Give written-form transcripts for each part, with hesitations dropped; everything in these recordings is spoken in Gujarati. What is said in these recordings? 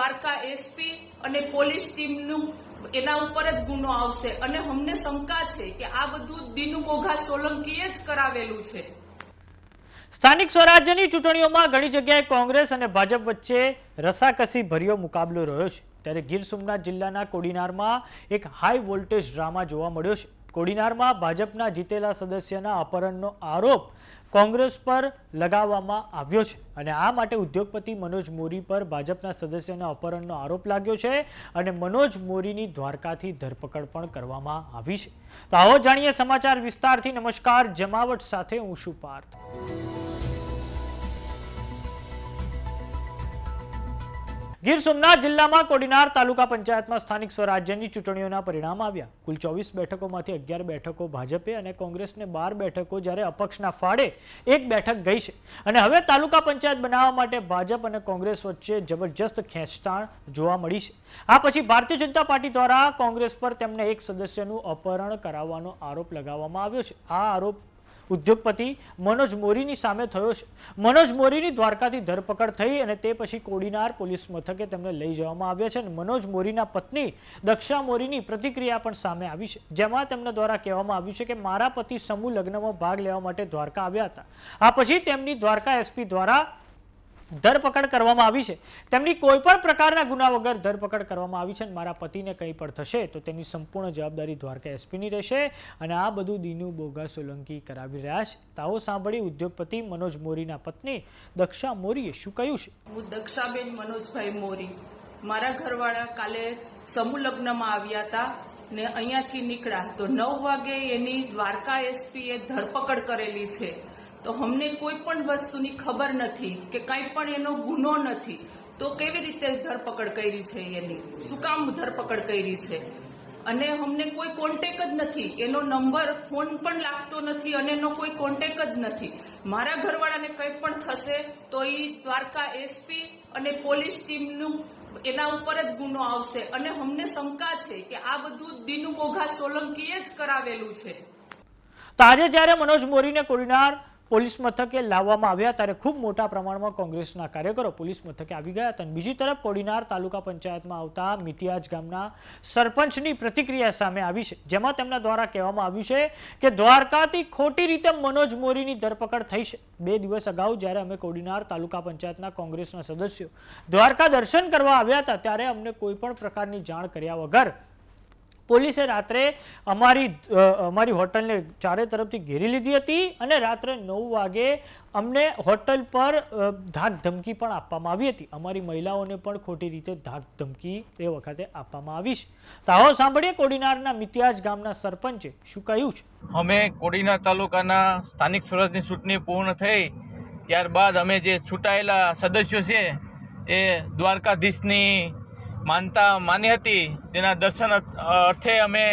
દ્વારકા એસપી અને પોલીસ ટીમનું એના ઉપર જ ગુનો આવશે અને અમને શંકા છે કે આ બધું દિનુ બોઘા સોલંકીએ જ કરાવેલું છે। સ્થાનિક સ્વરાજ્યની ચૂંટણીઓમાં ઘણી જગ્યાએ કોંગ્રેસ અને ભાજપ વચ્ચે રસાકસી ભર્યો મુકાબલો રહ્યો છે, ત્યારે ગીર સોમનાથ જિલ્લાના કોડીનારમાં એક હાઈ વોલ્ટેજ ડ્રામા જોવા મળ્યો છે। કોડીનારમાં ભાજપના જીતેલા સદસ્યના અપહરણનો આરોપ કોંગ્રેસ પર લગાવવામાં આવ્યો છે અને આ માટે ઉદ્યોગપતિ મનોજ મોરી પર ભાજપના સદસ્યના અપહરણનો આરોપ લાગ્યો છે અને મનોજ મોરીની દ્વારકાથી ધરપકડ પણ કરવામાં આવી છે। તો આવો જાણીએ સમાચાર વિસ્તારથી। નમસ્કાર, જમાવટ સાથે હું છું પાર્થ। ગીર સોમનાથ જિલ્લામાં કોડીનાર તાલુકા પંચાયતમાં સ્થાનિક સ્વરાજ્યની ચૂંટણીઓના પરિણામ આવ્યા। કુલ 24 બેઠકોમાંથી 11 બેઠકો ભાજપે અને કોંગ્રેસને 12 બેઠકો, જ્યારે અપક્ષના ફાળે 1 બેઠક ગઈ છે અને હવે તાલુકા પંચાયત બનાવવા માટે ભાજપ અને કોંગ્રેસ વચ્ચે જબરજસ્ત ખેંચતાણ જોવા મળી છે। આ પછી ભારતીય જનતા પાર્ટી દ્વારા કોંગ્રેસ પર તેમને એક સદસ્યનું અપહરણ કરાવવાનો આરોપ લગાવવામાં આવ્યો છે। આ આરોપ ઉદ્યોગપતિ મનોજ મોરીની સામે થયો છે। મનોજ મોરીની દ્વારકાથી ધરપકડ થઈ અને તે પછી કોડીનાર પોલીસ મથકે તેમને લઈ જવામાં આવ્યા છે અને મનોજ મોરીના પત્ની દક્ષા મોરીની પ્રતિક્રિયા પણ સામે આવી છે, જેમાં તેમના દ્વારા કહેવામાં આવ્યું છે કે મારા પતિ સમૂહ લગ્નમાં ભાગ લેવા માટે દ્વારકા આવ્યા હતા। આ પછી તેમની દ્વારકા એસપી દ્વારા ધરપકડ કરવામાં આવી છે। તેમની કોઈ પણ પ્રકારના ગુના વગર ધરપકડ કરવામાં આવી છે અને મારા પતિને કંઈ પણ થશે તો તેની સંપૂર્ણ જવાબદારી દ્વારકા એસપીની રહેશે અને આ બધું દિનુ બોઘા સોલંકી કરાવી રહ્યા છે। તાઓ સાંભળી ઉદ્યોગપતિ મનોજ મોરીના પત્ની દક્ષા મોરીએ શું કહ્યું છે। હું દક્ષાબેન મનોજભાઈ મોરી, મારા ઘરવાળા કાલે સમૂહ લગ્નમાં આવ્યા હતા ને અહીંયાથી નીકળ્યા તો 9 વાગે એની દ્વારકા એસપીએ ધરપકડ કરેલી છે। તો અમને કોઈ પણ વસ્તુની ખબર નથી કે કંઈ પણ એનો ગુનો નથી, તો કેવી રીતે ધરપકડ કરી છે, એની શું કામ ધરપકડ કરી છે? અને અમને કોઈ કોન્ટેક જ નથી, એનો નંબર ફોન પણ લાગતો નથી અને એનો કોઈ કોન્ટેક જ નથી। મારા ઘરવાળાને કંઈ પણ થશે તો એ દ્વારકા એસપી અને પોલીસ ટીમનું એના ઉપર જ ગુનો આવશે અને અમને શંકા છે કે આ બધું દિનુ બોઘા સોલંકીએ જ કરાવેલું છે। તો આજે જ્યારે મનોજ મોરીને કોડીનાર પોલીસ મથકે લાવવામાં આવ્યા ત્યારે ખૂબ મોટા પ્રમાણમાં કોંગ્રેસના કાર્યકરો પોલીસ મથકે આવી ગયા હતા। બીજી તરફ કોડીનાર તાલુકા પંચાયતમાં આવતા મિતિયાજ ગામના સરપંચની પ્રતિક્રિયા સામે આવી છે, જેમાં તેમના દ્વારા કહેવામાં આવ્યું છે કે દ્વારકાથી ખોટી રીતે મનોજ મોરીની ધરપકડ થઈ છે। 2 દિવસ અગાઉ જ્યારે અમે કોડીનાર તાલુકા પંચાયતના કોંગ્રેસના સદસ્યો દ્વારકા દર્શન કરવા આવ્યા હતા ત્યારે અમને કોઈ પણ પ્રકારની જાણ કર્યા વગર પોલીસે રાત્રે અમારી હોટલને ચારે તરફથી ઘેરી લીધી હતી અને રાત્રે 9 વાગે અમને હોટલ પર ધાક ધમકી પણ આપવામાં આવી હતી। અમારી મહિલાઓને પણ ખોટી રીતે ધાક ધમકી એ વખતે આપવામાં આવી છે। તો આવો સાંભળીએ કોડીનારના મિતિયાજ ગામના સરપંચે શું કહ્યું છે। અમે કોડીનાર તાલુકાના સ્થાનિક સ્વરાજની ચૂંટણી પૂર્ણ થઈ ત્યારબાદ અમે જે છૂટાયેલા સદસ્યો છે એ દ્વારકાધીશની માનતા માની હતી તેના દર્શન અર્થે અમે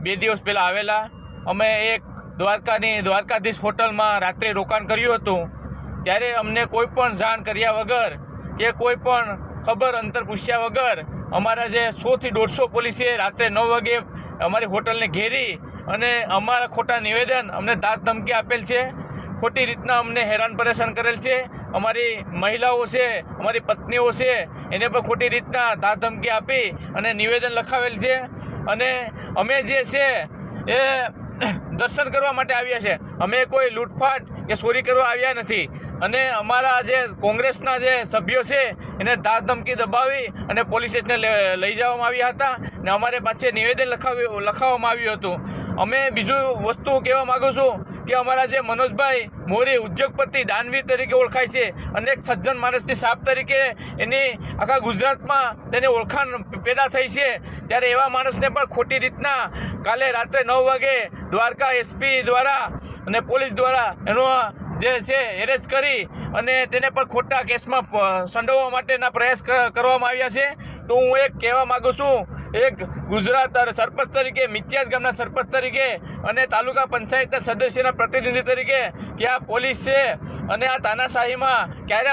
2 દિવસ પહેલાં આવેલા। અમે એક દ્વારકાધીશ હોટલમાં રાત્રે રોકાણ કર્યું હતું, ત્યારે અમને કોઈ પણ જાણ કર્યા વગર કે કોઈ પણ ખબર અંતર પૂછ્યા વગર અમારા જે 100 થી 150 પોલીસે રાત્રે 9 વાગે અમારી હોટલને ઘેરી અને અમારા ખોટા નિવેદન અમને ધાક ધમકી આપેલ છે, ખોટી રીતના અમને હેરાન પરેશાન કરેલ છે। અમારી મહિલાઓ છે, અમારી પત્નીઓ છે, એને પણ ખોટી રીતના ધાક ધમકી આપી અને નિવેદન લખાવેલ છે અને અમે જે છે એ દર્શન કરવા માટે આવ્યા છે, અમે કોઈ લૂંટફાટ કે ચોરી કરવા આવ્યા નથી અને અમારા જે કોંગ્રેસના જે સભ્યો છે એને ધાક ધમકી દબાવી અને પોલીસ સ્ટેશને લઈ જવામાં આવ્યા હતા ને અમારે પાસે નિવેદન લખાવવામાં આવ્યું હતું। અમે બીજું વસ્તુ કહેવા માગું છું કે અમારા જે મનોજભાઈ મોરી ઉદ્યોગપતિ દાનવીર તરીકે ઓળખાય છે અને એક સજ્જન માણસની સાપ તરીકે એની આખા ગુજરાતમાં તેની ઓળખાણ પેદા થઈ છે, ત્યારે એવા માણસને પણ ખોટી રીતના કાલે રાત્રે 9 વાગે દ્વારકા એસપી દ્વારા અને પોલીસ દ્વારા એનો જે છે એરેસ્ટ કરી અને તેને પણ ખોટા કેસમાં સંડોવવા માટેના પ્રયાસ કરવામાં આવ્યા છે। તો હું એક કહેવા માગું છું, એક ગુજરાત સરપંચ તરીકે, મિતિયાજ ગામના સરપંચ તરીકે અને તાલુકા પંચાયતના સદસ્યના પ્રતિનિધિ તરીકે કે આ પોલીસ છે અને આ તાનાશાહીમાં ક્યારે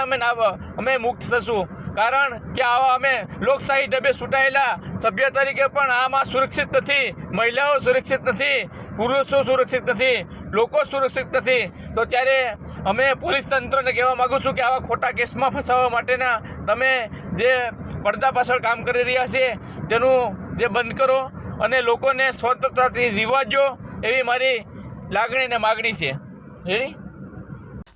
અમે મુક્ત થશું? કારણ કે આવા અમે લોકશાહી ઢબે ચૂંટાયેલા સભ્ય તરીકે પણ આમાં સુરક્ષિત નથી, મહિલાઓ સુરક્ષિત નથી, પુરુષો સુરક્ષિત નથી, લોકો સુરક્ષિત નથી। તો ત્યારે અમે પોલીસ તંત્રને કહેવા માગું છું કે આવા ખોટા કેસમાં ફસાવવા માટેના તમે જે પડદા પાછળ કામ કરી રહ્યા છે તેનું જે બંધ કરો અને લોકોને સ્વતંત્રતાથી જીવવા દો એવી મારી લાગણી અને માગણી છે. રેડી?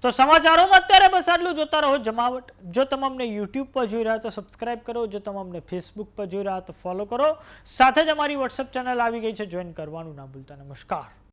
તો સમાચારોમાં અત્યારે બસ આટલું. જોતા રહો જમાવટ. જો તમે અમને યુટ્યુબ પર જોઈ રહ્યા તો સબસ્ક્રાઇબ કરો, જો તમે અમને ફેસબુક પર જોઈ રહ્યા તો ફોલો કરો. સાથે જ અમારી વોટ્સએપ ચેનલ આવી ગઈ છે, જોઈન કરવાનું ના ભૂલતા. નમસ્કાર.